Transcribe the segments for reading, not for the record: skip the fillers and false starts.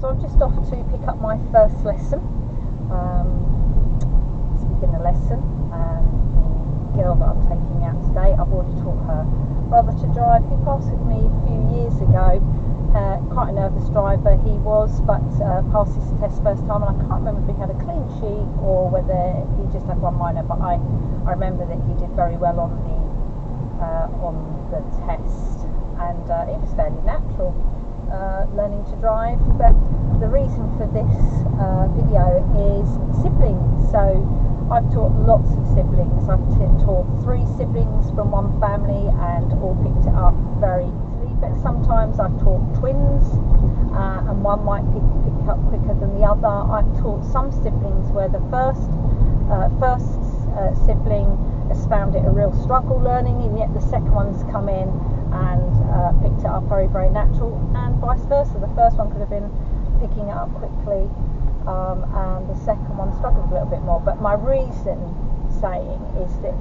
So I'm just off to pick up my first lesson. It's a beginner lesson, and the girl that I'm taking out today, I've already taught her brother to drive. He passed with me a few years ago. Quite a nervous driver he was, but passed his test first time, and I can't remember if he had a clean sheet or whether he just had one minor, but I remember that he did very well on the test, and it was fairly natural learning to drive. But the reason for this video is siblings. So I've taught lots of siblings. I've taught 3 siblings from one family and all picked it up very easily, but sometimes I've taught twins and one might pick it up quicker than the other. I've taught some siblings where the first sibling has found it a real struggle learning, and yet the second one's come in and picked it up very, very natural, and vice versa. The first one could have been picking it up quickly, and the second one struggled a little bit more. But my reason saying is that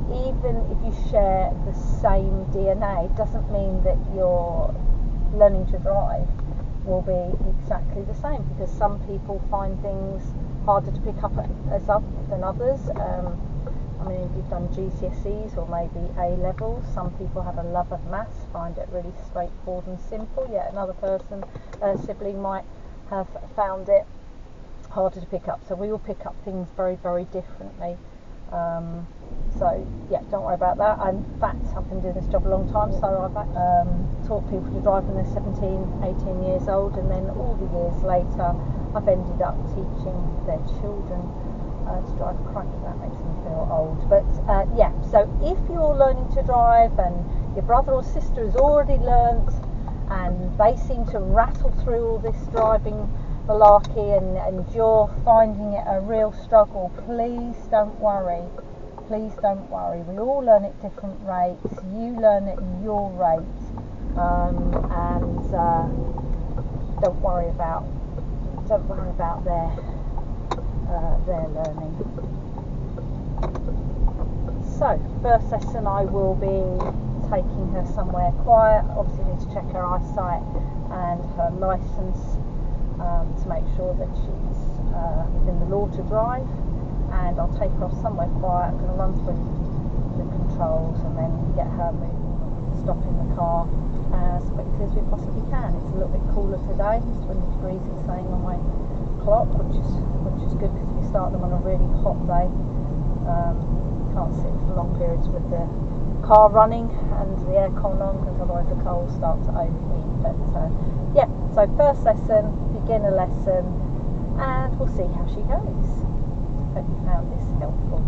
even if you share the same DNA, it doesn't mean that your learning to drive will be exactly the same, because some people find things harder to pick up than others. I mean, if you've done GCSEs or maybe A levels, some people have a love of maths, find it really straightforward and simple, yet another sibling might have found it harder to pick up. So we all pick up things very, very differently. So yeah, don't worry about that. In fact, I've been doing this job a long time, so I've taught people to drive when they're 17, 18 years old, and then all the years later I've ended up teaching their children to drive. Crikey, that makes me feel old. But yeah, so if you're learning to drive and your brother or sister has already learnt and they seem to rattle through all this driving malarkey and you're finding it a real struggle, please don't worry. Please don't worry. We all learn at different rates. You learn at your rate, and don't worry about their learning. So first lesson, I will be taking her somewhere quiet. Obviously need to check her eyesight and her licence to make sure that she's within the law to drive, and I'll take her off somewhere quiet. I'm going to run through the controls and then get her moving, stopping the car as quickly as we possibly can. It's a little bit cooler today, 20 degrees it's saying on my clock, which is good, because if you start them on a really hot day, can't sit for long periods with the car running and the aircon on, because otherwise the car will start to overheat. But yeah, so first lesson, beginner lesson, and we'll see how she goes. Hope you found this helpful.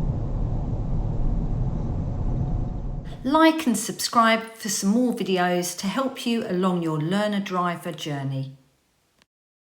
Like and subscribe for some more videos to help you along your learner driver journey.